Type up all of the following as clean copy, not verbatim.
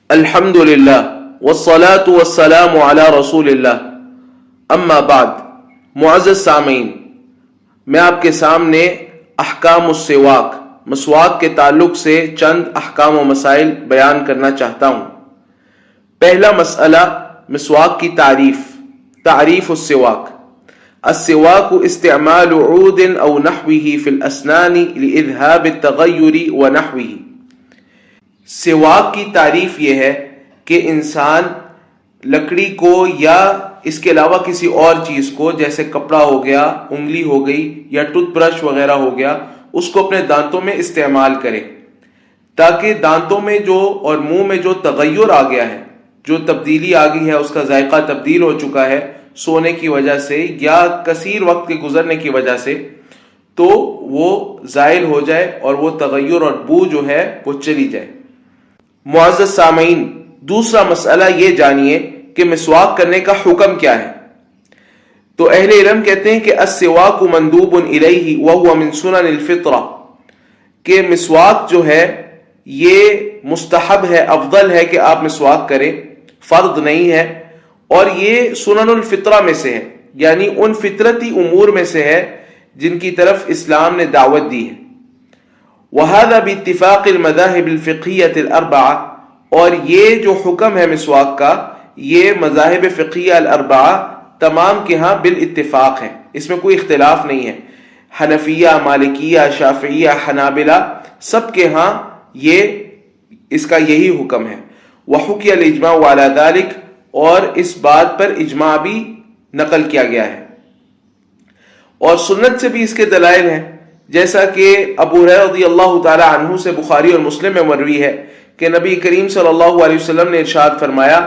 الحمد للہ والصلاة والسلام علی رسول اللہ اما بعد۔ معزز سامعین، میں آپ کے سامنے احکام السواک، مسواک کے تعلق سے چند احکام و مسائل بیان کرنا چاہتا ہوں۔ پہلا مسئلہ، مسواک کی تعریف السواک۔ السواک استعمال عود او نحوه في الاسنان لإذهاب التغیر ونحوه۔ سواک کی تعریف یہ ہے کہ انسان لکڑی کو یا اس کے علاوہ کسی اور چیز کو، جیسے کپڑا ہو گیا، انگلی ہو گئی یا ٹوتھ برش وغیرہ ہو گیا، اس کو اپنے دانتوں میں استعمال کرے تاکہ دانتوں میں جو اور منہ میں جو تغیر آ گیا ہے، جو تبدیلی آ گئی ہے، اس کا ذائقہ تبدیل ہو چکا ہے سونے کی وجہ سے یا کثیر وقت کے گزرنے کی وجہ سے، تو وہ زائل ہو جائے اور وہ تغیر اور بو جو ہے وہ چلی جائے۔ معزز سامعین، دوسرا مسئلہ یہ جانیے کہ مسواک کرنے کا حکم کیا ہے۔ تو اہل علم کہتے ہیں کہ السواک مندوب الیہ وہو من سنن الفطرہ، کہ مسواک جو ہے یہ مستحب ہے، افضل ہے کہ آپ مسواک کریں، فرض نہیں ہے، اور یہ سنن الفطرہ میں سے ہے، یعنی ان فطرتی امور میں سے ہے جن کی طرف اسلام نے دعوت دی ہے۔ وَهَذَا بِاتِّفَاقِ الْمَذَاهِبِ الْفِقْهِيَّةِ الْأَرْبَعَةِ، اور یہ جو حکم ہے مسواک کا، یہ مذاہب فقہیہ الاربعہ تمام کے ہاں بالاتفاق ہے، اس میں کوئی اختلاف نہیں ہے۔ حنفیہ، مالکیہ، شافعیہ، حنابلہ، سب کے ہاں یہ اس کا یہی حکم ہے۔ وحکی الاجماع علی ذلک، اور اس بات پر اجماع بھی نقل کیا گیا ہے، اور سنت سے بھی اس کے دلائل ہیں، جیسا کہ ابو ہریرہ رضی اللہ تعالی عنہ سے بخاری اور مسلم میں مروی ہے کہ نبی کریم صلی اللہ علیہ وسلم نے ارشاد فرمایا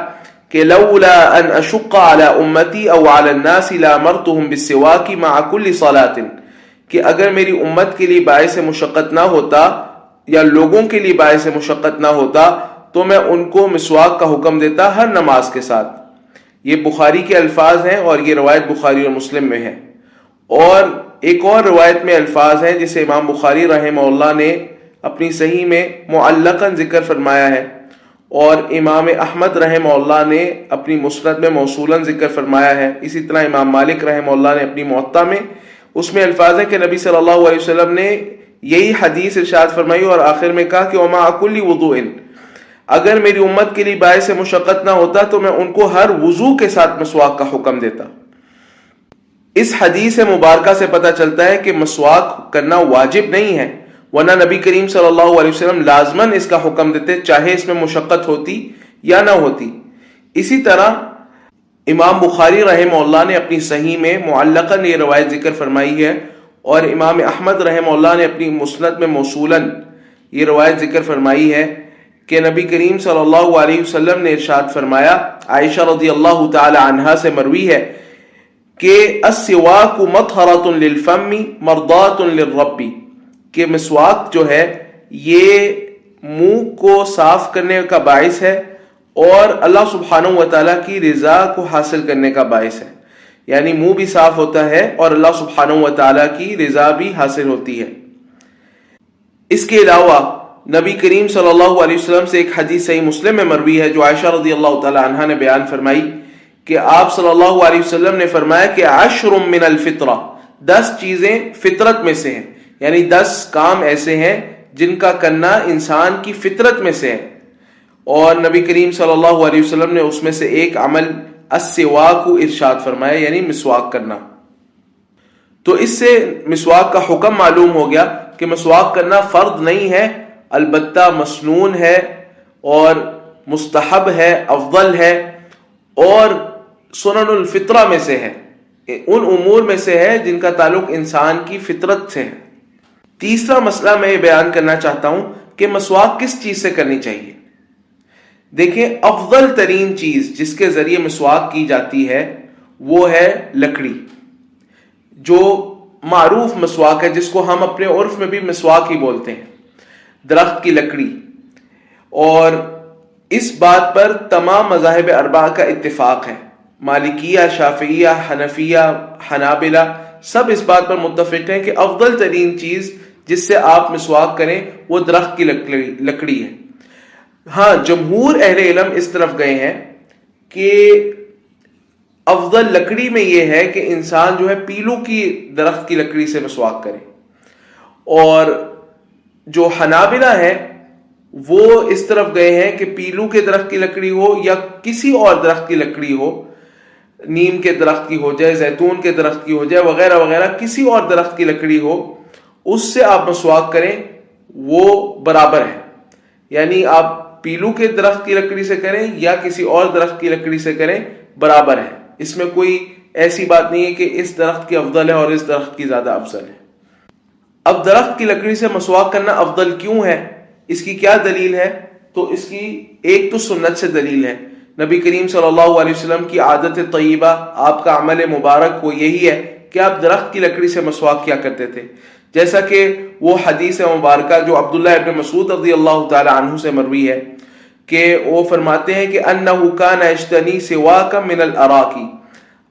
کہ لولا ان اشق علی امتی او علی الناس لامرتهم بالسواک مع كل صلاۃ، کہ اگر میری امت کے لیے باعث مشقت نہ ہوتا یا لوگوں کے لیے باعث مشقت نہ ہوتا تو میں ان کو مسواک کا حکم دیتا ہر نماز کے ساتھ۔ یہ بخاری کے الفاظ ہیں اور یہ روایت بخاری اور مسلم میں ہے۔ اور ایک اور روایت میں الفاظ ہیں جسے امام بخاری رحمہ اللہ نے اپنی صحیح میں معلقاً ذکر فرمایا ہے، اور امام احمد رحمہ اللہ نے اپنی مسند میں موصولاً ذکر فرمایا ہے۔ اسی طرح امام مالک رحمہ اللہ نے اپنی موطا میں، اس میں الفاظ ہیں کہ نبی صلی اللہ علیہ وسلم نے یہی حدیث ارشاد فرمائی اور آخر میں کہا کہ وَمَعَ كُلِّ وُضُوءٍ، اگر میری امت کے لیے باعث مشقت نہ ہوتا تو میں ان کو ہر وضو کے ساتھ مسواک کا حکم دیتا۔ اس حدیث مبارکہ سے پتہ چلتا ہے کہ مسواک کرنا واجب نہیں ہے، ورنہ نبی کریم صلی اللہ علیہ وسلم لازماً اس کا حکم دیتے، چاہے اس میں مشقت ہوتی یا نہ ہوتی۔ اسی طرح امام بخاری رحمہ اللہ نے اپنی صحیح میں معلقاً یہ روایت ذکر فرمائی ہے، اور امام احمد رحمہ اللہ نے اپنی مسند میں موصولاً یہ روایت ذکر فرمائی ہے کہ نبی کریم صلی اللہ علیہ وسلم نے ارشاد فرمایا، عائشہ رضی اللہ تعالی عنہا سے مروی ہے کہ السواک مطہرۃ للفم مرضاۃ للرب، کہ مسواک جو ہے یہ منہ کو صاف کرنے کا باعث ہے اور اللہ سبحانہ و تعالیٰ کی رضا کو حاصل کرنے کا باعث ہے، یعنی منہ بھی صاف ہوتا ہے اور اللہ سبحانہ و تعالیٰ کی رضا بھی حاصل ہوتی ہے۔ اس کے علاوہ نبی کریم صلی اللہ علیہ وسلم سے ایک حدیث صحیح مسلم میں مروی ہے جو عائشہ رضی اللہ تعالی عنہا نے بیان فرمائی کہ آپ صلی اللہ علیہ وسلم نے فرمایا کہ 10 من الفطرہ، 10 چیزیں فطرت میں سے ہیں، یعنی 10 کام ایسے ہیں جن کا کرنا انسان کی فطرت میں سے ہے، اور نبی کریم صلی اللہ علیہ وسلم نے اس میں سے ایک عمل السواک ارشاد فرمایا، یعنی مسواک کرنا۔ تو اس سے مسواک کا حکم معلوم ہو گیا کہ مسواک کرنا فرض نہیں ہے، البتہ مسنون ہے اور مستحب ہے، افضل ہے، اور سنن الفطرہ میں سے ہے، ان امور میں سے ہے جن کا تعلق انسان کی فطرت سے ہے۔ تیسرا مسئلہ میں یہ بیان کرنا چاہتا ہوں کہ مسواک کس چیز سے کرنی چاہیے۔ دیکھیں، افضل ترین چیز جس کے ذریعے مسواک کی جاتی ہے وہ ہے لکڑی، جو معروف مسواک ہے، جس کو ہم اپنے عرف میں بھی مسواک ہی بولتے ہیں، درخت کی لکڑی۔ اور اس بات پر تمام مذاہب اربعہ کا اتفاق ہے، مالکیہ، شافعیہ، حنفیہ، حنابلہ، سب اس بات پر متفق ہیں کہ افضل ترین چیز جس سے آپ مسواک کریں وہ درخت کی لکڑی ہے۔ ہاں جمہور اہل علم اس طرف گئے ہیں کہ افضل لکڑی میں یہ ہے کہ انسان جو ہے پیلو کی درخت کی لکڑی سے مسواک کرے، اور جو حنابلہ ہے وہ اس طرف گئے ہیں کہ پیلو کے درخت کی لکڑی ہو یا کسی اور درخت کی لکڑی ہو، نیم کے درخت کی ہو جائے، زیتون کے درخت کی ہو جائے، وغیرہ وغیرہ، کسی اور درخت کی لکڑی ہو، اس سے آپ مسواک کریں، وہ برابر ہے۔ یعنی آپ پیلو کے درخت کی لکڑی سے کریں یا کسی اور درخت کی لکڑی سے کریں، برابر ہے۔ اس میں کوئی ایسی بات نہیں ہے کہ اس درخت کی افضل ہے اور اس درخت کی زیادہ افضل ہے۔ اب درخت کی لکڑی سے مسواک کرنا افضل کیوں ہے، اس کی کیا دلیل ہے؟ تو اس کی ایک تو سنت سے دلیل ہے، نبی کریم صلی اللہ علیہ وسلم کی عادت طیبہ، آپ کا عمل مبارک وہ یہی ہے کہ آپ درخت کی لکڑی سے مسواک کیا کرتے تھے، جیسا کہ وہ حدیث مبارکہ جو عبداللہ ابن مسعود رضی اللہ تعالی عنہ سے مروی ہے کہ وہ فرماتے ہیں کہ انہ کان یجتنی سواک من الاراکی،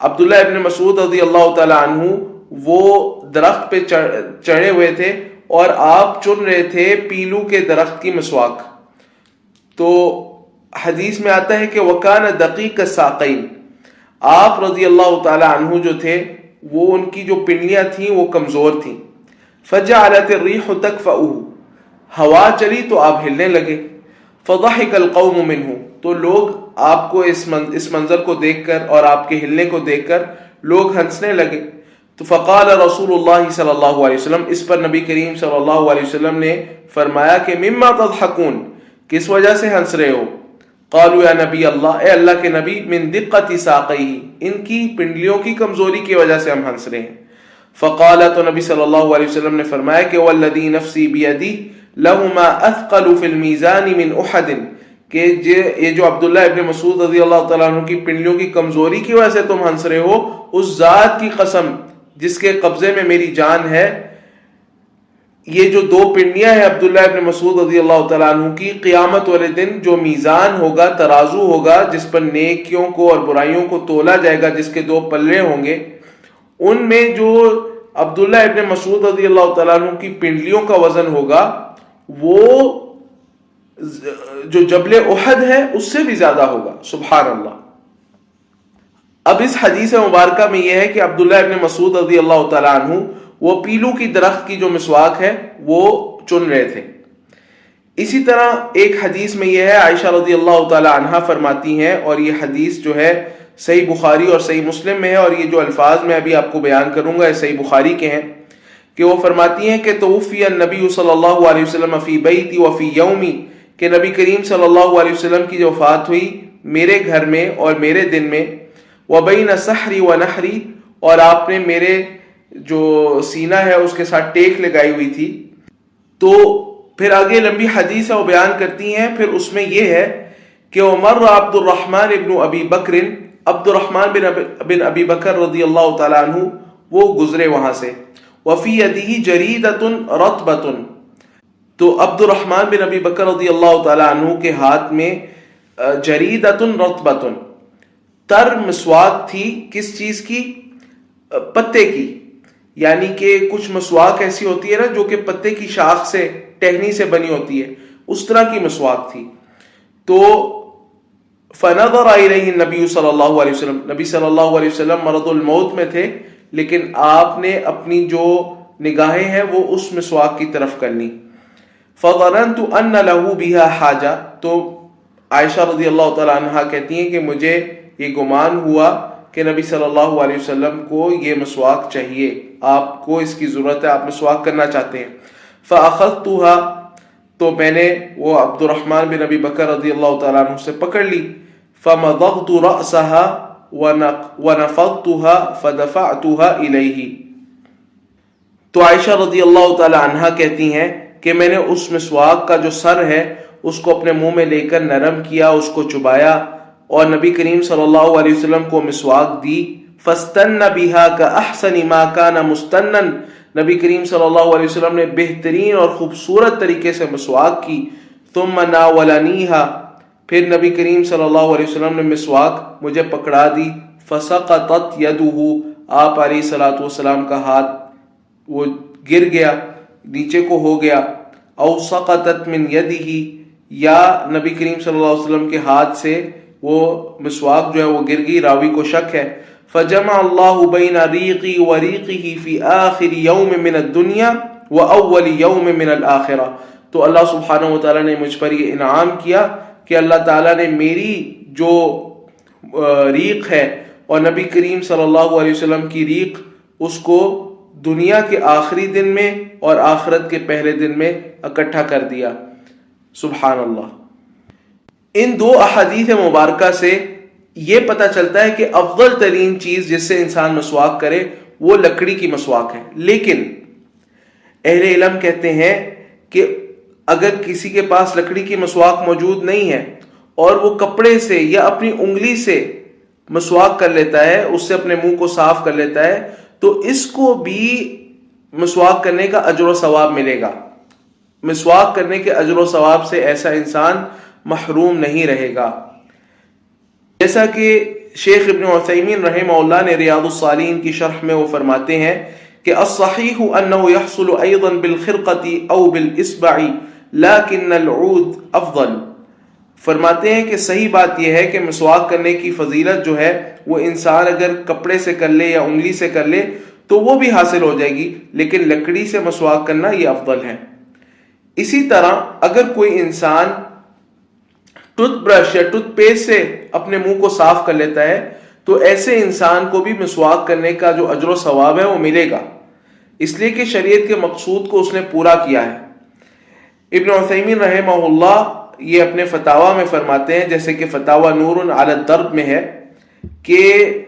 عبداللہ ابن مسعود رضی اللہ تعالی عنہ وہ درخت پہ چڑھے ہوئے تھے اور آپ چن رہے تھے پیلو کے درخت کی مسواک۔ تو حدیث میں آتا ہے کہ وکان دقیق الساقین، آپ رضی اللہ تعالی عنہ جو تھے وہ ان کی جو پنڈلیاں تھیں وہ کمزور تھیں، فجعلت الريح تكفؤه، ہوا چلی تو آپ ہلنے لگے، فضحك القوم منه، تو لوگ آپ کو اس منظر کو دیکھ کر اور آپ کے ہلنے کو دیکھ کر لوگ ہنسنے لگے۔ تو فقال رسول اللہ صلی اللہ علیہ وسلم، اس پر نبی کریم صلی اللہ علیہ وسلم نے فرمایا کہ مما تضحكون، کس وجہ سے ہنس رہے ہو؟ قالوا یا نبی اللہ، اے اللہ کے نبی، من دقت ساقیہ، ان کی پنڈلیوں کی کمزوری کی وجہ سے ہم ہنس رہے ہیں۔ فقال، تو نبی صلی اللہ علیہ وسلم نے فرمایا کہ والذی نفسی بیدی لہما اثقل فی المیزان من احد، کہ یہ جو عبداللہ ابن مسعود رضی اللہ تعالیٰ عنہ کی پنڈلیوں کی کمزوری کی وجہ سے تم ہنس رہے ہو، اس ذات کی قسم جس کے قبضے میں میری جان ہے، یہ جو دو پنڈلیاں ہیں عبداللہ ابن مسعود رضی اللہ تعالیٰ عنہ کی، قیامت والے دن جو میزان ہوگا، ترازو ہوگا جس پر نیکیوں کو اور برائیوں کو تولا جائے گا، جس کے دو پلے ہوں گے، ان میں جو عبداللہ ابن مسعود رضی اللہ تعالیٰ عنہ کی پنڈلیوں کا وزن ہوگا وہ جو جبل احد ہے اس سے بھی زیادہ ہوگا۔ سبحان اللہ۔ اب اس حدیث مبارکہ میں یہ ہے کہ عبداللہ ابن مسعود رضی اللہ تعالیٰ عنہ وہ پیلو کی درخت کی جو مسواک ہے وہ چن رہے تھے۔ اسی طرح ایک حدیث میں یہ ہے، عائشہ رضی اللہ تعالیٰ عنہا فرماتی ہیں، اور یہ حدیث جو ہے صحیح بخاری اور صحیح مسلم میں ہے، اور یہ جو الفاظ میں ابھی آپ کو بیان کروں گا یہ صحیح بخاری کے ہیں، کہ وہ فرماتی ہیں کہ توفی النبی صلی اللہ علیہ وسلم فی بیتی وفی یومی، کہ نبی کریم صلی اللہ علیہ وسلم کی جو وفات ہوئی میرے گھر میں اور میرے دن میں، وبین سحری و نحری، اور آپ نے میرے جو سینہ ہے اس کے ساتھ ٹیک لگائی ہوئی تھی۔ تو پھر آگے لمبی حدیث ہے وہ بیان کرتی ہیں، پھر اس میں یہ ہے کہ عمر عبد الرحمن ابن ابی بکر، عبد الرحمن بن ابی بکر رضی اللہ تعالیٰ عنہ وہ گزرے وہاں سے، وفی یدہ جریدۃ رطبۃ، تو عبد الرحمن بن ابی بکر رضی اللہ تعالیٰ عنہ کے ہاتھ میں جریدۃ رطبۃ، تر مسواک تھی، کس چیز کی؟ پتے کی، یعنی کہ کچھ مسواک ایسی ہوتی ہے نا جو کہ پتے کی شاخ سے، ٹہنی سے بنی ہوتی ہے، اس طرح کی مسواک تھی۔ تو فنظر الیہ النبی صلی اللہ علیہ وسلم، نبی صلی اللہ علیہ وسلم مرض الموت میں تھے، لیکن آپ نے اپنی جو نگاہیں ہیں وہ اس مسواک کی طرف کر لی۔ فظننت ان له بها حاجہ، تو عائشہ رضی اللہ تعالی عنہا کہتی ہیں کہ مجھے یہ گمان ہوا کہ نبی صلی اللہ علیہ وسلم کو یہ مسواک چاہیے، آپ کو اس کی ضرورت ہے، آپ مسواک کرنا چاہتے ہیں۔ فاخذتها، تو میں نے وہ عبد الرحمن بن ابی بکر رضی اللہ تعالیٰ عنہ سے پکڑ لی۔ فمضغت رأسها ونفضتها فدفعتها الیہ، تو عائشہ رضی اللہ تعالیٰ عنہا کہتی ہیں کہ میں نے اس مسواک کا جو سر ہے اس کو اپنے منہ میں لے کر نرم کیا، اس کو چبایا، اور نبی کریم صلی اللہ علیہ وسلم کو مسواک دی۔ فاستن بها كأحسن ما كان مستنا، نبی کریم صلی اللہ علیہ وسلم نے بہترین اور خوبصورت طریقے سے مسواک کی۔ ثم ناولنیها، پھر نبی کریم صلی اللہ علیہ وسلم نے مسواک مجھے پکڑا دی۔ فسقطت یدہ، آپ علیہ الصلوۃ والسلام کا ہاتھ وہ گر گیا، نیچے کو ہو گیا۔ او سقطت من یدہ، یا نبی کریم صلی اللہ علیہ وسلم کے ہاتھ سے وہ مسواک جو ہے وہ گر گئی، راوی کو شک ہے. فجمع اللہ بین ریقی و ریقہ فی آخر یوم من الدنیا و اول یوم من الآخرہ. تو اللہ سبحانہ و تعالیٰ نے مجھ پر یہ انعام کیا کہ اللہ تعالیٰ نے میری جو ریق ہے اور نبی کریم صلی اللہ علیہ وسلم کی ریق، اس کو دنیا کے آخری دن میں اور آخرت کے پہلے دن میں اکٹھا کر دیا. سبحان اللہ. ان دو احادیث مبارکہ سے یہ پتہ چلتا ہے کہ افضل ترین چیز جس سے انسان مسواک کرے وہ لکڑی کی مسواک ہے. لیکن اہل علم کہتے ہیں کہ اگر کسی کے پاس لکڑی کی مسواک موجود نہیں ہے اور وہ کپڑے سے یا اپنی انگلی سے مسواک کر لیتا ہے، اس سے اپنے منہ کو صاف کر لیتا ہے، تو اس کو بھی مسواک کرنے کا اجر و ثواب ملے گا. مسواک کرنے کے اجر و ثواب سے ایسا انسان محروم نہیں رہے گا. جیسا کہ شیخ ابن عثیمین رحمہ اللہ نے ریاض الصالحین کی شرح میں وہ فرماتے ہیں کہ الصحیح انه يحصل ايضا بالخرقة او بالاصبع لكن العود افضل. فرماتے ہیں کہ صحیح بات یہ ہے کہ مسواک کرنے کی فضیلت جو ہے وہ انسان اگر کپڑے سے کر لے یا انگلی سے کر لے تو وہ بھی حاصل ہو جائے گی، لیکن لکڑی سے مسواک کرنا یہ افضل ہے. اسی طرح اگر کوئی انسان ٹوتھ برش یا ٹوتھ پیسٹ سے اپنے منہ کو صاف کر لیتا ہے تو ایسے انسان کو بھی مسواک کرنے کا جو اجر و ثواب ہے وہ ملے گا، اس لیے کہ شریعت کے مقصود کو اس نے پورا کیا ہے. ابن عثیمین رحمہ اللہ یہ اپنے فتاوی میں فرماتے ہیں، جیسے کہ فتاوی نور علی الدرب میں ہے، کہ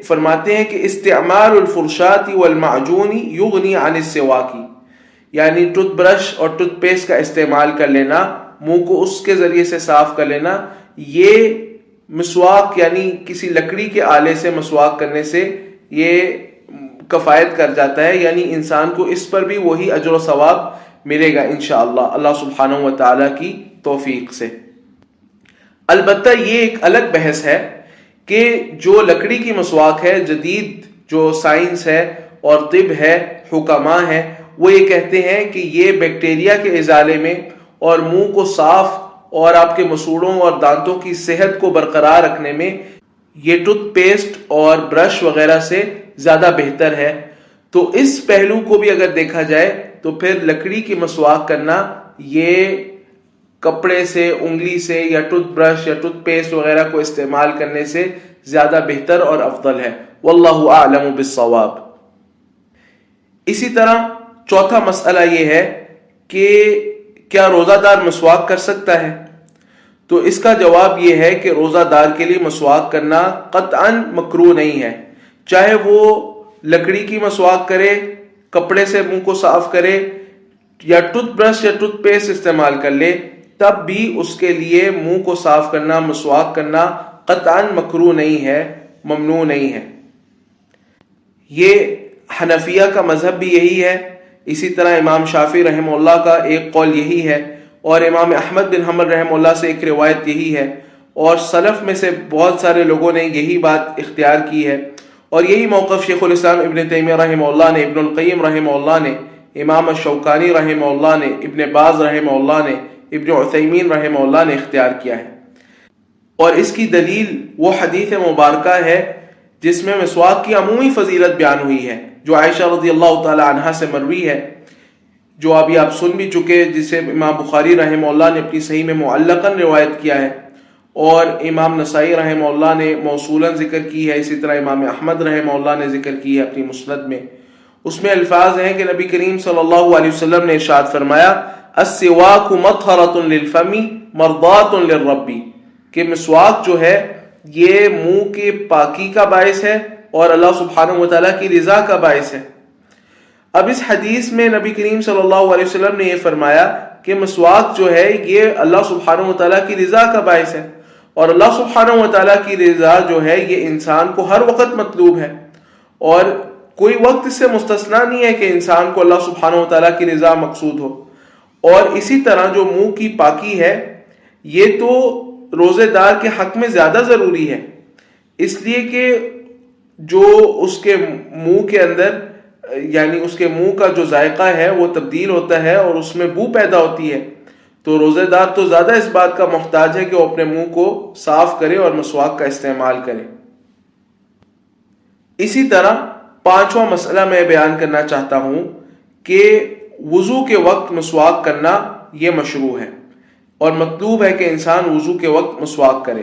فرماتے ہیں کہ استعمال الفرشات والمعجون یغنی عن السواک، یعنی ٹوتھ برش اور ٹوتھ پیسٹ کا استعمال کر لینا، منہ کو اس کے ذریعے سے صاف کر لینا، یہ مسواک یعنی کسی لکڑی کے آلے سے مسواک کرنے سے یہ کفایت کر جاتا ہے، یعنی انسان کو اس پر بھی وہی اجر و ثواب ملے گا انشاءاللہ اللہ سبحانہ و تعالی کی توفیق سے. البتہ یہ ایک الگ بحث ہے کہ جو لکڑی کی مسواک ہے، جدید جو سائنس ہے اور طب ہے، حکماء ہیں، وہ یہ کہتے ہیں کہ یہ بیکٹیریا کے ازالے میں اور منہ کو صاف اور آپ کے مسوڑوں اور دانتوں کی صحت کو برقرار رکھنے میں یہ ٹوتھ پیسٹ اور برش وغیرہ سے زیادہ بہتر ہے. تو اس پہلو کو بھی اگر دیکھا جائے تو پھر لکڑی کی مسواک کرنا یہ کپڑے سے، انگلی سے یا ٹوتھ برش یا ٹوتھ پیسٹ وغیرہ کو استعمال کرنے سے زیادہ بہتر اور افضل ہے. واللہ اعلم بالصواب. اسی طرح چوتھا مسئلہ یہ ہے کہ کیا روزہ دار مسواک کر سکتا ہے؟ تو اس کا جواب یہ ہے کہ روزہ دار کے لیے مسواک کرنا قطعاً مکروہ نہیں ہے، چاہے وہ لکڑی کی مسواک کرے، کپڑے سے منہ کو صاف کرے یا ٹوتھ برش یا ٹوتھ پیسٹ استعمال کر لے، تب بھی اس کے لیے منہ کو صاف کرنا، مسواک کرنا قطعاً مکروہ نہیں ہے، ممنوع نہیں ہے. یہ حنفیہ کا مذہب بھی یہی ہے. اسی طرح امام شافعی رحمہ اللہ کا ایک قول یہی ہے، اور امام احمد بن حنبل رحمہ اللہ سے ایک روایت یہی ہے، اور سلف میں سے بہت سارے لوگوں نے یہی بات اختیار کی ہے. اور یہی موقف شیخ الاسلام ابن تیمیہ رحمہ اللہ نے، ابن القیم رحمہ اللہ نے، امام الشوکانی رحمہ اللہ نے، ابن باز رحمہ اللہ نے، ابن عثیمین رحمہ اللہ نے اختیار کیا ہے. اور اس کی دلیل وہ حدیث مبارکہ ہے جس میں مسواک کی عمومی فضیلت بیان ہوئی ہے، جو عائشہ رضی اللہ تعالی عنہا سے مروی ہے، جو ابھی آپ سن بھی چکے، جسے امام بخاری رحمہ اللہ نے اپنی صحیح میں معلقاً روایت کیا ہے، اور امام نسائی رحمہ اللہ نے موصولاً ذکر کی ہے. اسی طرح امام احمد رحمہ اللہ نے ذکر کی ہے اپنی مسند میں. اس میں الفاظ ہیں کہ نبی کریم صلی اللہ علیہ وسلم نے ارشاد فرمایا، السواک مطہرۃ للفم مرضاۃ للرب، کہ مسواک جو ہے یہ منہ کے پاکی کا باعث ہے اور اللہ سبحانہ و تعالیٰ کی رضا کا باعث ہے. اب اس حدیث میں نبی کریم صلی اللہ علیہ وسلم نے یہ فرمایا کہ مسواک جو ہے یہ اللہ سبحانہ و تعالیٰ کی رضا کا باعث ہے، اور اللہ سبحانہ و تعالیٰ کی رضا جو ہے یہ انسان کو ہر وقت مطلوب ہے، اور کوئی وقت اس سے مستثنا نہیں ہے کہ انسان کو اللہ سبحانہ و تعالیٰ کی رضا مقصود ہو. اور اسی طرح جو منہ کی پاکی ہے یہ تو روزے دار کے حق میں زیادہ ضروری ہے، اس لیے کہ جو اس کے منہ کے اندر یعنی اس کے منہ کا جو ذائقہ ہے وہ تبدیل ہوتا ہے اور اس میں بو پیدا ہوتی ہے. تو روزے دار تو زیادہ اس بات کا محتاج ہے کہ وہ اپنے منہ کو صاف کرے اور مسواک کا استعمال کرے۔ اسی طرح پانچواں مسئلہ میں بیان کرنا چاہتا ہوں کہ وضو کے وقت مسواک کرنا یہ مشروع ہے اور مطلوب ہے کہ انسان وضو کے وقت مسواک کرے،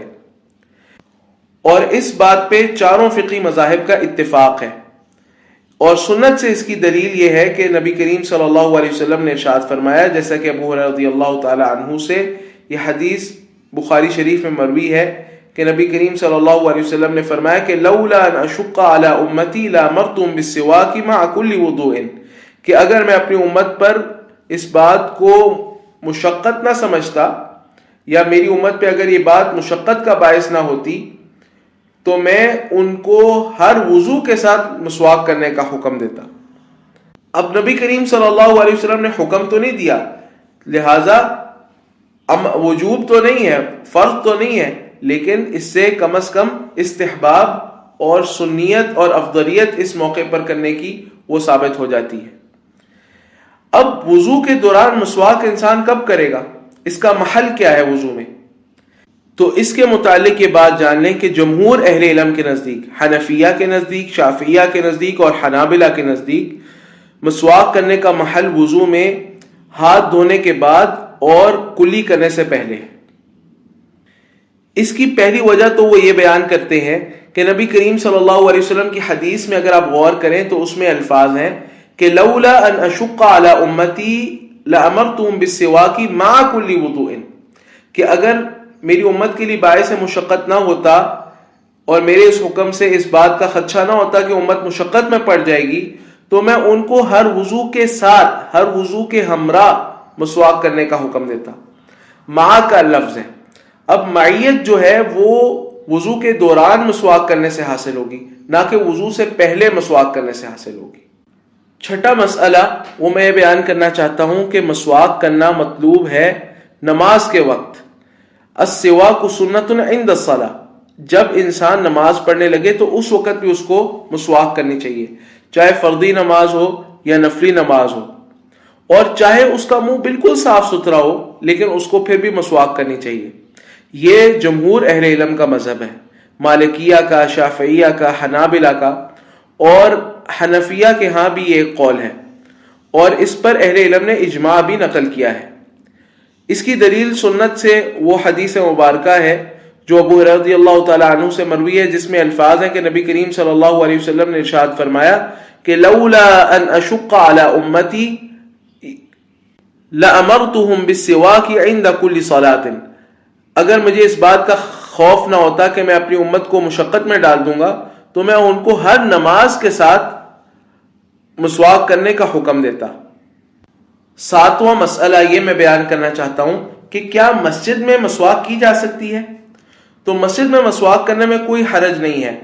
اور اس بات پہ چاروں فقہی مذاہب کا اتفاق ہے، اور سنت سے اس کی دلیل یہ ہے کہ نبی کریم صلی اللہ علیہ وسلم نے ارشاد فرمایا، جیسا کہ ابو ہریرہ رضی اللہ تعالی عنہ سے یہ حدیث بخاری شریف میں مروی ہے کہ نبی کریم صلی اللہ علیہ وسلم نے فرمایا کہ لولا ان اشق علی امتی لامرتهم بالسواک مع كل وضوء، کہ اگر میں اپنی امت پر اس بات کو مشقت نہ سمجھتا، یا میری امت پہ اگر یہ بات مشقت کا باعث نہ ہوتی، تو میں ان کو ہر وضو کے ساتھ مسواک کرنے کا حکم دیتا۔ اب نبی کریم صلی اللہ علیہ وسلم نے حکم تو نہیں دیا، لہذا وجوب تو نہیں ہے، فرض تو نہیں ہے، لیکن اس سے کم از کم استحباب اور سنیت اور افضلیت اس موقع پر کرنے کی وہ ثابت ہو جاتی ہے۔ اب وضو کے دوران مسواک انسان کب کرے گا؟ اس کا محل کیا ہے وضو میں؟ تو اس کے متعلق یہ بات جان لیں کہ جمہور اہل علم کے نزدیک، حنفیہ کے نزدیک، شافعیہ کے نزدیک اور حنابلہ کے نزدیک مسواک کرنے کا محل وضو میں ہاتھ دھونے کے بعد اور کلی کرنے سے پہلے۔ اس کی پہلی وجہ تو وہ یہ بیان کرتے ہیں کہ نبی کریم صلی اللہ علیہ وسلم کی حدیث میں اگر آپ غور کریں تو اس میں الفاظ ہیں کہ لولا ان اشق علی امتی لامرتهم بالسواک مع كل وضوء، کہ اگر میری امت کے لیے باعث مشقت نہ ہوتا اور میرے اس حکم سے اس بات کا خدشہ نہ ہوتا کہ امت مشقت میں پڑ جائے گی، تو میں ان کو ہر وضو کے ساتھ، ہر وضو کے ہمراہ مسواک کرنے کا حکم دیتا۔ مع کا لفظ ہے، اب معیت جو ہے وہ وضو کے دوران مسواک کرنے سے حاصل ہوگی، نہ کہ وضو سے پہلے مسواک کرنے سے حاصل ہوگی۔ چھٹا مسئلہ وہ میں بیان کرنا چاہتا ہوں کہ مسواک کرنا مطلوب ہے نماز کے وقت۔ السواک سنت عند الصلاۃ، جب انسان نماز پڑھنے لگے تو اس وقت بھی اس کو مسواک کرنی چاہیے، چاہے فردی نماز ہو یا نفلی نماز ہو، اور چاہے اس کا منہ بالکل صاف ستھرا ہو لیکن اس کو پھر بھی مسواک کرنی چاہیے۔ یہ جمہور اہل علم کا مذہب ہے، مالکیہ کا، شافعیہ کا، حنابلہ کا، اور حنفیہ کے ہاں بھی یہ ایک قول ہے، اور اس پر اہل علم نے اجماع بھی نقل کیا ہے۔ اس کی دلیل سنت سے وہ حدیث مبارکہ ہے جو ابو ہریرہ رضی اللہ تعالی عنہ سے مروی ہے، جس میں الفاظ ہیں کہ نبی کریم صلی اللہ علیہ وسلم نے ارشاد فرمایا کہ لولا ان اشق علی امتی لامرتهم بالسواک عند كل صلاۃ، اگر مجھے اس بات کا خوف نہ ہوتا کہ میں اپنی امت کو مشقت میں ڈال دوں گا تو میں ان کو ہر نماز کے ساتھ مسواک کرنے کا حکم دیتا۔ ساتواں مسئلہ یہ میں بیان کرنا چاہتا ہوں کہ کیا مسجد میں مسواک کی جا سکتی ہے؟ تو مسجد میں مسواک کرنے میں کوئی حرج نہیں ہے،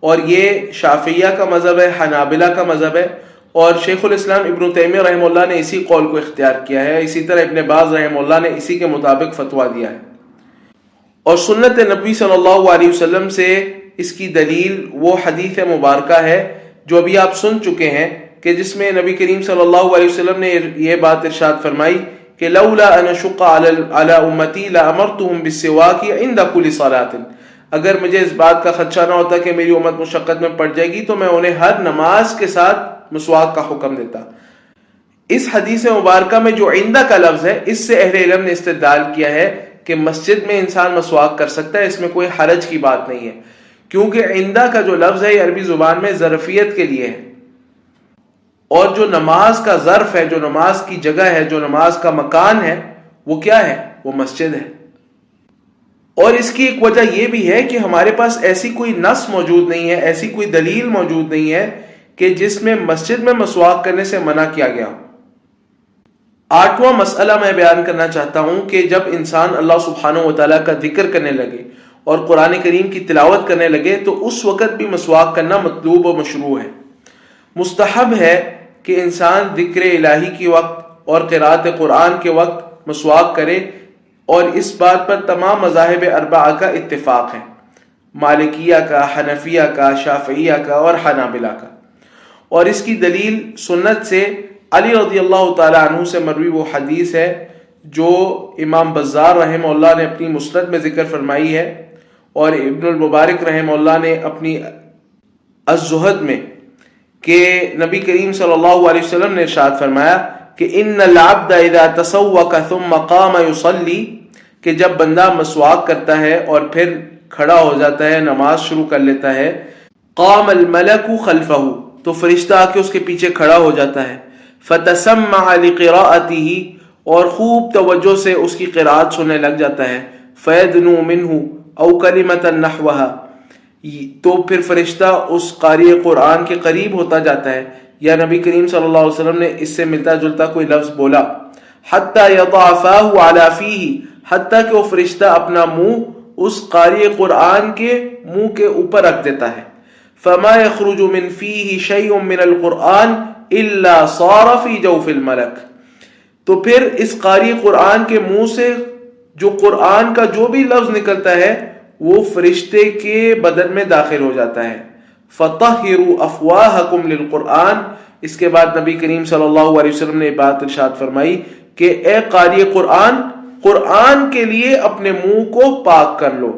اور یہ شافعیہ کا مذہب ہے، حنابلہ کا مذہب ہے، اور شیخ الاسلام ابن تیمیہ رحمہ اللہ نے اسی قول کو اختیار کیا ہے، اسی طرح ابن باز رحمہ اللہ نے اسی کے مطابق فتویٰ دیا ہے۔ اور سنت نبی صلی اللہ علیہ وسلم سے اس کی دلیل وہ حدیث مبارکہ ہے جو ابھی آپ سن چکے ہیں، کہ جس میں نبی کریم صلی اللہ علیہ وسلم نے یہ بات ارشاد فرمائی کہ لولا ان اشق علی امتی لامرتهم بالسواک عند كل صلاۃ، اگر مجھے اس بات کا خدشہ نہ ہوتا کہ میری امت مشقت میں پڑ جائے گی تو میں انہیں ہر نماز کے ساتھ مسواک کا حکم دیتا۔ اس حدیث مبارکہ میں جو عندہ کا لفظ ہے، اس سے اہل علم نے استدلال کیا ہے کہ مسجد میں انسان مسواک کر سکتا ہے، اس میں کوئی حرج کی بات نہیں ہے، کیونکہ عندہ کا جو لفظ ہے یہ عربی زبان میں ظرفیت کے لیے ہے، اور جو نماز کا ظرف ہے، جو نماز کی جگہ ہے، جو نماز کا مکان ہے، وہ کیا ہے؟ وہ مسجد ہے۔ اور اس کی ایک وجہ یہ بھی ہے کہ ہمارے پاس ایسی کوئی نص موجود نہیں ہے، ایسی کوئی دلیل موجود نہیں ہے کہ جس میں مسجد میں مسواک کرنے سے منع کیا گیا۔ آٹھواں مسئلہ میں بیان کرنا چاہتا ہوں کہ جب انسان اللہ سبحانہ و تعالیٰ کا ذکر کرنے لگے اور قرآن کریم کی تلاوت کرنے لگے تو اس وقت بھی مسواک کرنا مطلوب و مشروع ہے۔ مستحب ہے کہ انسان ذکر الہی کے وقت اور قرأت قرآن کے وقت مسواک کرے، اور اس بات پر تمام مذاہب اربعہ کا اتفاق ہے، مالکیہ کا، حنفیہ کا، شافعیہ کا اور حنابلہ کا۔ اور اس کی دلیل سنت سے علی رضی اللہ تعالی عنہ سے مروی وہ حدیث ہے جو امام بزار رحمہ اللہ نے اپنی مسند میں ذکر فرمائی ہے، اور ابن المبارک رحمہ اللہ نے اپنی الزہد میں، کہ نبی کریم صلی اللہ علیہ وسلم نے ارشاد فرمایا کہ ان العبد اذا تسوق ثم قام يصلي، کہ جب بندہ مسواک کرتا ہے اور پھر کھڑا ہو جاتا ہے، نماز شروع کر لیتا ہے، قام الملک خلفہ، تو فرشتہ آ کے اس کے پیچھے کھڑا ہو جاتا ہے، فتسمع لقراءته، اور خوب توجہ سے اس کی قرات سننے لگ جاتا ہے، فیدنو منہ او کلمۃ نحوها، تو پھر فرشتہ اس قاری قرآن کے قریب ہوتا جاتا ہے، یا نبی کریم صلی اللہ علیہ وسلم نے اس سے ملتا جلتا کوئی لفظ بولا، حتی یضع فاہ علی فیہ، حتیٰ کہ وہ فرشتہ اپنا منہ اس قاری قرآن کے منہ کے اوپر رکھ دیتا ہے، فما یخرج من فیہ شیء من القرآن الا صار فی جوف الملک، تو پھر اس قاری قرآن کے منہ سے جو قرآن کا جو بھی لفظ نکلتا ہے وہ فرشتے کے بدن میں داخل ہو جاتا ہے۔ فطہروا افواہکم للقرآن، اس کے بعد نبی کریم صلی اللہ علیہ وسلم نے بات ارشاد فرمائی کہ اے قاری قرآن، قرآن کے لیے اپنے منہ کو پاک کر لو۔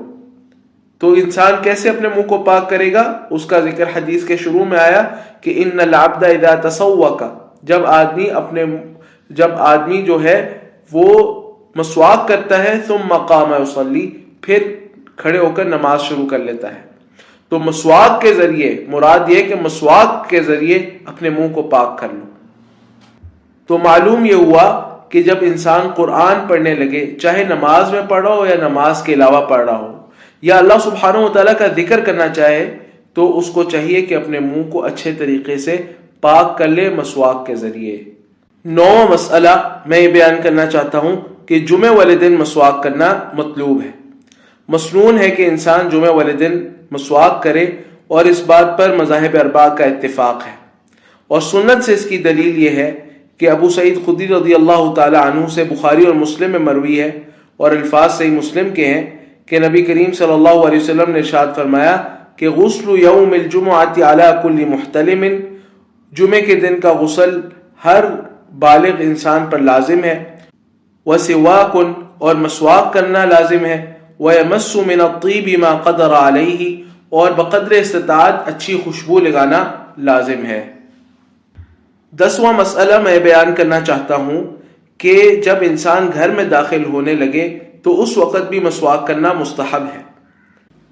تو انسان کیسے اپنے منہ کو پاک کرے گا؟ اس کا ذکر حدیث کے شروع میں آیا کہ ان العبد اذا تسوق، جب آدمی جو ہے وہ مسواک کرتا ہے، ثم قام یصلی، پھر کھڑے ہو کر نماز شروع کر لیتا ہے۔ تو مسواک کے ذریعے مراد یہ کہ مسواک کے ذریعے اپنے منہ کو پاک کر لو۔ تو معلوم یہ ہوا کہ جب انسان قرآن پڑھنے لگے، چاہے نماز میں پڑھ رہا ہو یا نماز کے علاوہ پڑھ رہا ہو، یا اللہ سبحانہ و تعالیٰ کا ذکر کرنا چاہے، تو اس کو چاہیے کہ اپنے منہ کو اچھے طریقے سے پاک کر لے مسواک کے ذریعے۔ 9واں مسئلہ میں یہ بیان کرنا چاہتا ہوں کہ جمعہ والے دن مسواک کرنا مطلوب ہے۔ مسنون ہے کہ انسان جمعہ والے دن مسواک کرے، اور اس بات پر مذاہب اربعہ کا اتفاق ہے، اور سنت سے اس کی دلیل یہ ہے کہ ابو سعید خدری رضی اللہ تعالی عنہ سے بخاری اور مسلم میں مروی ہے، اور الفاظ صحیح مسلم کے ہیں کہ نبی کریم صلی اللہ علیہ وسلم نے ارشاد فرمایا کہ غسل یوم الجمعۃ علی کل محتلم، جمعے کے دن کا غسل ہر بالغ انسان پر لازم ہے، وسواک، اور مسواک کرنا لازم ہے، ویمس من الطیب ما قدر علیہ، اور بقدر استطاعت اچھی خوشبو لگانا لازم ہے۔ 10واں مسئلہ میں بیان کرنا چاہتا ہوں کہ جب انسان گھر میں داخل ہونے لگے تو اس وقت بھی مسواک کرنا مستحب ہے،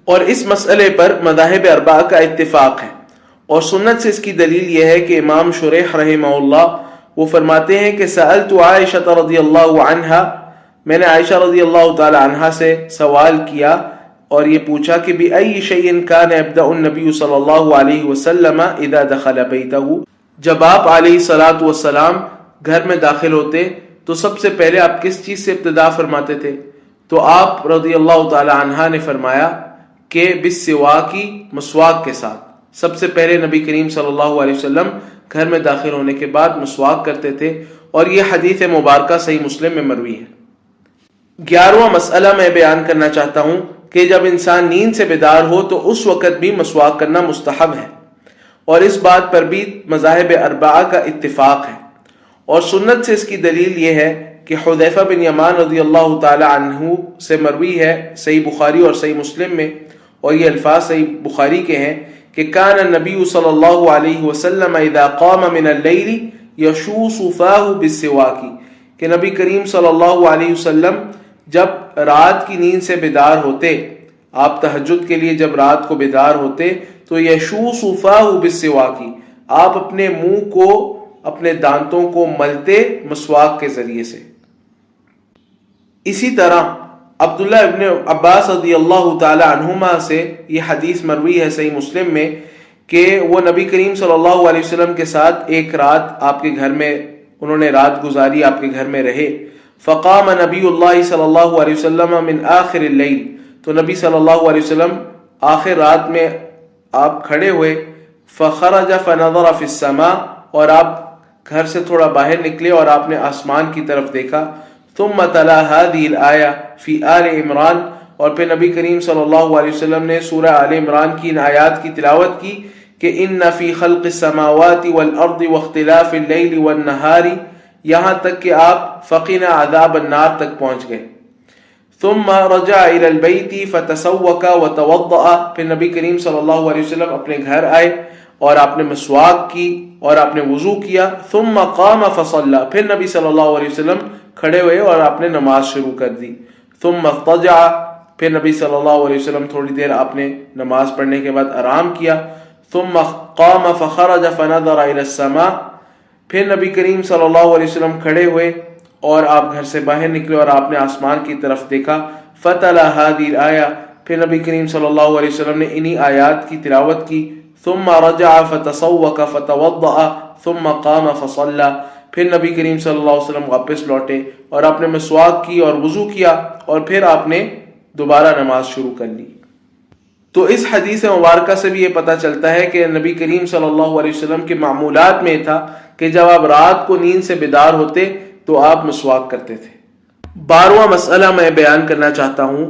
اور اس مسئلے پر مذاہب اربعہ کا اتفاق ہے، اور سنت سے اس کی دلیل یہ ہے کہ امام شریح رحمہ اللہ وہ فرماتے ہیں کہ سألت عائشہ رضی اللہ عنہا، میں نے عائشہ رضی اللہ تعالی عنہا سے سوال کیا اور یہ پوچھا کہ بأي شيء كان يبدأ النبي صلی اللہ علیہ وسلم اذا دخل بیتہ، جب آپ علیہ الصلوۃ والسلام گھر میں داخل ہوتے تو سب سے پہلے آپ کس چیز سے ابتدا فرماتے تھے؟ تو آپ رضی اللہ تعالی عنہا نے فرمایا کہ بالسواک، مسواک کے ساتھ۔ سب سے پہلے نبی کریم صلی اللہ علیہ وسلم گھر میں داخل ہونے کے بعد مسواک کرتے تھے، اور یہ حدیث مبارکہ صحیح مسلم میں مروی ہے۔ 11واں مسئلہ میں بیان کرنا چاہتا ہوں کہ جب انسان نیند سے بیدار ہو تو اس وقت بھی مسواک کرنا مستحب ہے، اور اس بات پر بھی مذاہب اربعہ کا اتفاق ہے، اور سنت سے اس کی دلیل یہ ہے کہ حذیفہ بن یمان رضی اللہ تعالی عنہ سے مروی ہے صحیح بخاری اور صحیح مسلم میں، اور یہ الفاظ صحیح بخاری کے ہیں کہ کان النبی صلی اللہ علیہ وسلم اذا قام من اللیل یشوص فاہ بالسواک، کہ نبی کریم صلی اللہ علیہ وسلم جب رات کی نیند سے بیدار ہوتے، آپ تہجد کے لیے جب رات کو بیدار ہوتے تو یشوص فاہ بالسواک، آپ اپنے منہ کو، اپنے دانتوں کو ملتے مسواک کے ذریعے سے۔ اسی طرح عبداللہ ابن عباس رضی اللہ تعالی عنہما سے یہ حدیث مروی ہے صحیح مسلم میں کہ وہ نبی کریم صلی اللہ علیہ وسلم کے ساتھ ایک رات آپ کے گھر میں انہوں نے رات گزاری، آپ کے گھر میں رہے۔ فقام نبی اللہ صلی اللہ علیہ وسلم من آخر اللیل، تو نبی صلی اللہ علیہ وسلم آخر رات میں آپ کھڑے ہوئے، فخرج فنظر فی السماء، اور آپ گھر سے تھوڑا باہر نکلے اور آپ نے آسمان کی طرف دیکھا، ثم تلا هذه الآیہ فی آل عمران، اور پھر نبی کریم صلی اللہ علیہ وسلم نے سورہ آل عمران کی ان آیات کی تلاوت کی کہ ان فی خلق السماوات والارض واختلاف اللیل والنہار یہاں تک کہ آپ فقنا عذاب النار تک پہنچ گئے. ثم رجع الى البيت فتسوق وتوضأ. پھر نبی کریم صلی اللہ علیہ وسلم اپنے گھر آئے اور آپ نے مسواک کی اور آپ نے وضو کیا. ثم قام فصلى. پھر نبی صلی اللہ علیہ وسلم کھڑے ہوئے اور آپ نے نماز شروع کر دی. ثم اضطجع. پھر نبی صلی اللہ علیہ وسلم تھوڑی دیر آپ نے نماز پڑھنے کے بعد آرام کیا. ثم قام فخرج فنظر الى السماء. پھر نبی کریم صلی اللہ علیہ وسلم کھڑے ہوئے اور آپ گھر سے باہر نکلے اور آپ نے آسمان کی طرف دیکھا. فتلا هذه الآية. پھر نبی کریم صلی اللہ علیہ وسلم نے انہی آیات کی تلاوت کی. ثم رجع فتسوق فتوضأ ثم قام فصلى. پھر نبی کریم صلی اللہ علیہ وسلم واپس لوٹے اور آپ نے مسواک کی اور وضو کیا اور پھر آپ نے دوبارہ نماز شروع کر لی. تو اس حدیث مبارکہ سے بھی یہ پتہ چلتا ہے کہ نبی کریم صلی اللہ علیہ وسلم کے معمولات میں تھا کہ جب آپ رات کو نیند سے بیدار ہوتے تو آپ مسواک کرتے تھے. 12واں مسئلہ میں بیان کرنا چاہتا ہوں،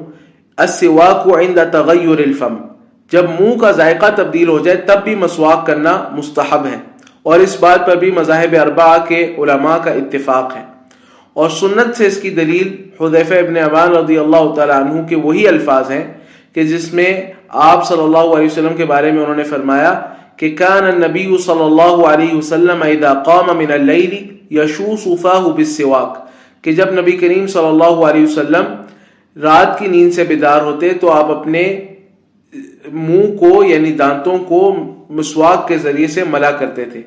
السواک عند تغیر الفم. جب منہ کا ذائقہ تبدیل ہو جائے تب بھی مسواک کرنا مستحب ہے، اور اس بات پر بھی مذاہب اربعہ کے علماء کا اتفاق ہے. اور سنت سے اس کی دلیل حذیفہ ابن یمان رضی اللہ تعالی عنہ کے وہی الفاظ ہیں کہ جس میں آپ صلی اللہ علیہ وسلم کے بارے میں انہوں نے فرمایا کہ کان النبی صلی اللہ علیہ وسلم اذا قام من اللیل یشوص فاہ بالسواک. کہ جب نبی کریم صلی اللہ علیہ وسلم رات کی نیند سے بیدار ہوتے تو آپ اپنے منہ کو یعنی دانتوں کو مسواک کے ذریعے سے ملا کرتے تھے.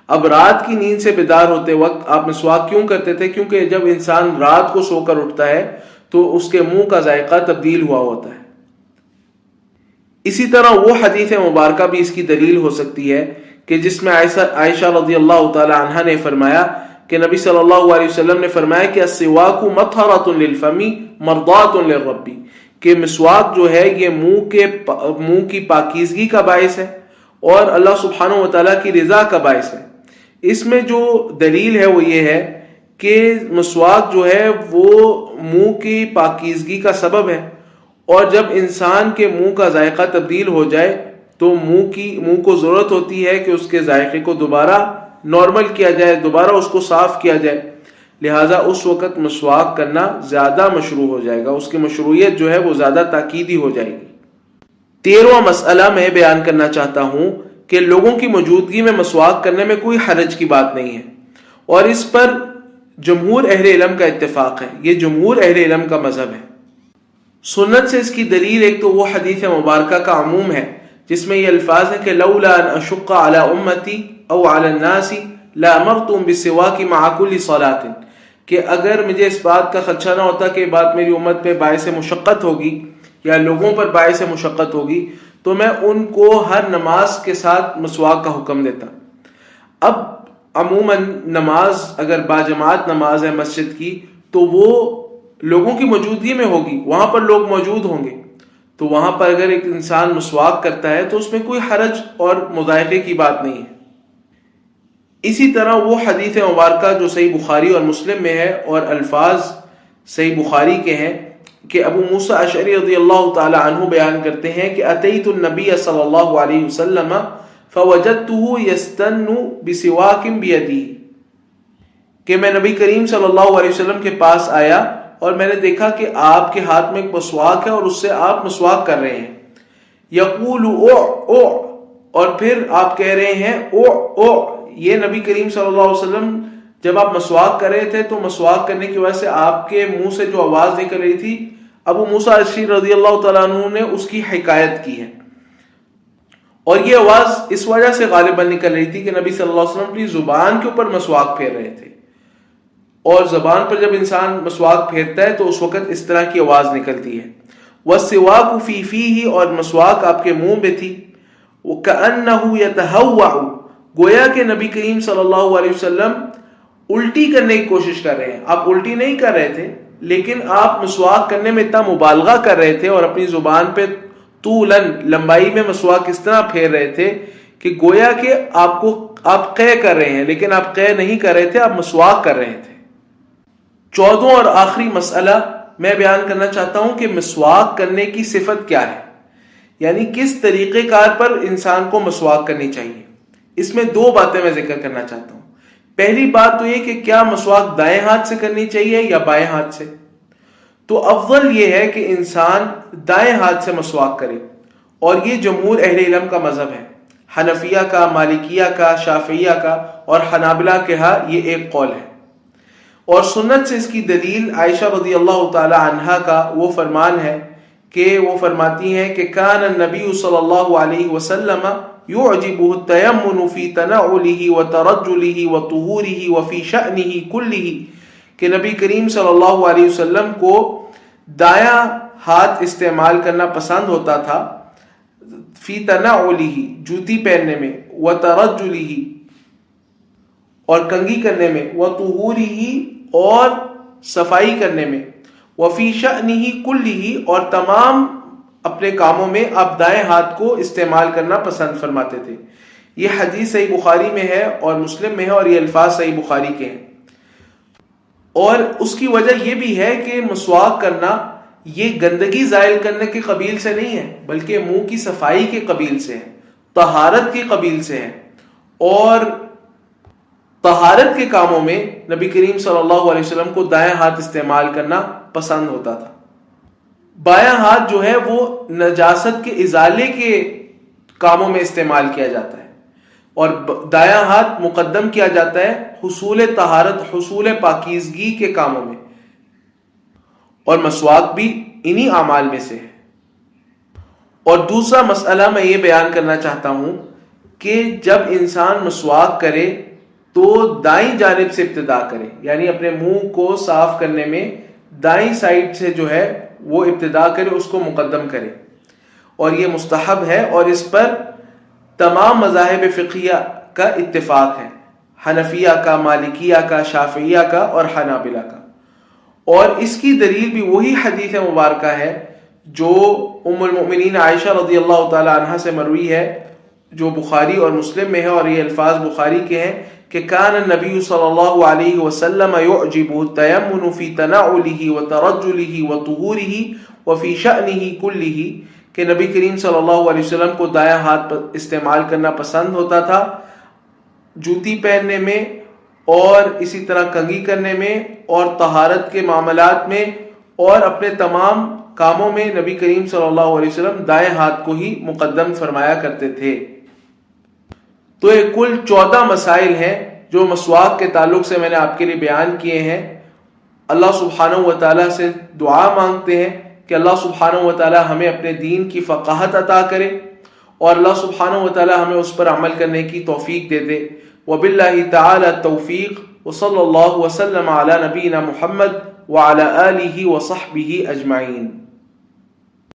اب رات کی نیند سے بیدار ہوتے وقت آپ مسواک کیوں کرتے تھے؟ کیونکہ جب انسان رات کو سو کر اٹھتا ہے تو اس کے منہ کا ذائقہ تبدیل ہوا ہوتا ہے. اسی طرح وہ حدیث مبارکہ بھی اس کی دلیل ہو سکتی ہے کہ جس میں عائشہ رضی اللہ تعالی عنہا نے فرمایا کہ نبی صلی اللہ علیہ وسلم نے فرمایا کہ السواک مطہرۃ للفم مرضاۃ للرب. کہ مسواک جو ہے یہ منہ کی پاکیزگی کا باعث ہے اور اللہ سبحانہ و تعالیٰ کی رضا کا باعث ہے. اس میں جو دلیل ہے وہ یہ ہے کہ مسواک جو ہے وہ منہ کی پاکیزگی کا سبب ہے، اور جب انسان کے منہ کا ذائقہ تبدیل ہو جائے تو منہ کو ضرورت ہوتی ہے کہ اس کے ذائقے کو دوبارہ نارمل کیا جائے، دوبارہ اس کو صاف کیا جائے. لہٰذا اس وقت مسواک کرنا زیادہ مشروع ہو جائے گا، اس کی مشروعیت جو ہے وہ زیادہ تاکیدی ہو جائے گی. 13واں مسئلہ میں بیان کرنا چاہتا ہوں کہ لوگوں کی موجودگی میں مسواک کرنے میں کوئی حرج کی بات نہیں ہے، اور اس پر جمہور اہل علم کا اتفاق ہے. یہ جمہور اہل علم کا مذہب ہے. سنت سے اس کی دلیل ایک تو وہ حدیث مبارکہ کا عموم ہے جس میں یہ الفاظ ہے کہ لولا ان اشق علی امتی او علی الناس لامرتم بالسواک مع كل صلاۃ. کہ اگر مجھے اس بات کا خدشہ نہ ہوتا کہ بات میری امت پہ باعث مشقت ہوگی یا لوگوں پر باعث مشقت ہوگی تو میں ان کو ہر نماز کے ساتھ مسواک کا حکم دیتا. اب عموماً نماز اگر باجماعت نماز ہے مسجد کی تو وہ لوگوں کی موجودگی میں ہوگی، وہاں پر لوگ موجود ہوں گے، تو وہاں پر اگر ایک انسان مسواک کرتا ہے تو اس میں کوئی حرج اور مضائقے کی بات نہیں ہے. اسی طرح وہ حدیث مبارکہ جو صحیح بخاری اور مسلم میں ہے اور الفاظ صحیح بخاری کے ہیں کہ ابو موسیٰ اشعری رضی اللہ تعالی عنہ بیان کرتے ہیں کہ اتیت النبی صلی اللہ علیہ وسلم فوجدته یستن بسواک بیدیہ. کہ میں نبی کریم صلی اللہ علیہ وسلم کے پاس آیا اور میں نے دیکھا کہ آپ کے ہاتھ میں ایک مسواک ہے اور اس سے آپ مسواک کر رہے ہیں. یقول او او، اور پھر آپ کہہ رہے ہیں او او. یہ نبی کریم صلی اللہ علیہ وسلم جب آپ مسواک کر رہے تھے تو مسواک کرنے کی وجہ سے آپ کے منہ سے جو آواز نکل رہی تھی ابو موسیٰ اشعری رضی اللہ تعالیٰ عنہ نے اس کی حکایت کی ہے. اور یہ آواز اس وجہ سے غالباً نکل رہی تھی کہ نبی صلی اللہ علیہ وسلم اپنی زبان کے اوپر مسواک پھیر رہے تھے، اور زبان پر جب انسان مسواک پھیرتا ہے تو اس وقت اس طرح کی آواز نکلتی ہے. والسواک فی فیہ، اور مسواک آپ کے منہ میں تھی. وکأنہ یتہوع، گویا کہ نبی کریم صلی اللہ علیہ وسلم الٹی کرنے کی کوشش کر رہے ہیں. آپ الٹی نہیں کر رہے تھے لیکن آپ مسواک کرنے میں اتنا مبالغہ کر رہے تھے اور اپنی زبان پہ طولن لمبائی میں مسواک اس طرح پھیر رہے تھے کہ گویا کہ آپ قے کر رہے ہیں لیکن آپ قے نہیں کر رہے تھے، آپ مسواک کر رہے تھے. 14واں اور آخری مسئلہ میں بیان کرنا چاہتا ہوں کہ مسواک کرنے کی صفت کیا ہے، یعنی کس طریقہ کار پر انسان کو مسواک کرنی چاہیے. اس میں دو باتیں میں ذکر کرنا چاہتا ہوں. پہلی بات تو یہ کہ کیا مسواک دائیں ہاتھ سے کرنی چاہیے یا بائیں ہاتھ سے؟ تو افضل یہ ہے کہ انسان دائیں ہاتھ سے مسواک کرے، اور یہ جمہور اہل علم کا مذہب ہے، حنفیہ کا، مالکیہ کا، شافعیہ کا اور حنابلہ کے ہاں یہ ایک قول ہے۔ اور سنت سے اس کی دلیل عائشہ رضی اللہ تعالی عنہا کا وہ فرمان ہے کہ وہ فرماتی ہیں کہ کان النبی صلی اللہ علیہ وسلم يعجبه التيمن في تنعله وترجله وطهوره وفي شأنه كله، کہ نبی کریم صلی اللہ علیہ وسلم کو دایاں ہاتھ استعمال کرنا پسند ہوتا تھا، فی تنعله جوتی پہننے میں، وترجله اور کنگھی کرنے میں، وطهوره اور صفائی کرنے میں، وفی شأنه كله اور تمام اپنے کاموں میں آپ دائیں ہاتھ کو استعمال کرنا پسند فرماتے تھے۔ یہ حدیث صحیح بخاری میں ہے اور مسلم میں ہے، اور یہ الفاظ صحیح بخاری کے ہیں۔ اور اس کی وجہ یہ بھی ہے کہ مسواک کرنا یہ گندگی زائل کرنے کے قبیل سے نہیں ہے، بلکہ منہ کی صفائی کے قبیل سے ہے، طہارت کے قبیل سے ہے، اور طہارت کے کاموں میں نبی کریم صلی اللہ علیہ وسلم کو دائیں ہاتھ استعمال کرنا پسند ہوتا تھا۔ بایاں ہاتھ جو ہے وہ نجاست کے ازالے کے کاموں میں استعمال کیا جاتا ہے، اور دایاں ہاتھ مقدم کیا جاتا ہے حصول طہارت، حصول پاکیزگی کے کاموں میں، اور مسواک بھی انہی اعمال میں سے ہے۔ اور دوسرا مسئلہ میں یہ بیان کرنا چاہتا ہوں کہ جب انسان مسواک کرے تو دائیں جانب سے ابتدا کرے، یعنی اپنے منہ کو صاف کرنے میں دائیں سائڈ سے جو ہے وہ ابتدا کرے، اس کو مقدم کرے، اور یہ مستحب ہے، اور اس پر تمام مذاہب فقہیہ کا اتفاق ہے، حنفیہ کا، مالکیہ کا، شافعیہ کا اور حنابلہ کا۔ اور اس کی دلیل بھی وہی حدیث مبارکہ ہے جو ام المؤمنین عائشہ رضی اللہ تعالی عنہا سے مروی ہے، جو بخاری اور مسلم میں ہے، اور یہ الفاظ بخاری کے ہیں کہ کان النبی صلی اللہ علیہ وسلم يعجبه التيمن في تنعله وترجله وطهوره وفي شأنه كله، کہ نبی کریم صلی اللہ علیہ وسلم کو دایاں ہاتھ استعمال کرنا پسند ہوتا تھا جوتی پہننے میں، اور اسی طرح کنگھی کرنے میں، اور طہارت کے معاملات میں، اور اپنے تمام کاموں میں نبی کریم صلی اللہ علیہ وسلم دائیں ہاتھ کو ہی مقدم فرمایا کرتے تھے۔ تو یہ کل 14 مسائل ہیں جو مسواک کے تعلق سے میں نے آپ کے لیے بیان کیے ہیں۔ اللہ سبحانہ و تعالیٰ سے دعا مانگتے ہیں کہ اللہ سبحانہ و تعالیٰ ہمیں اپنے دین کی فقاہت عطا کرے، اور اللہ سبحانہ و تعالیٰ ہمیں اس پر عمل کرنے کی توفیق دے دے۔ وباللہ تعالی التوفیق، وصلی اللہ وسلم علی نبینا محمد وعلی آلہ وصحبہ اجمعین۔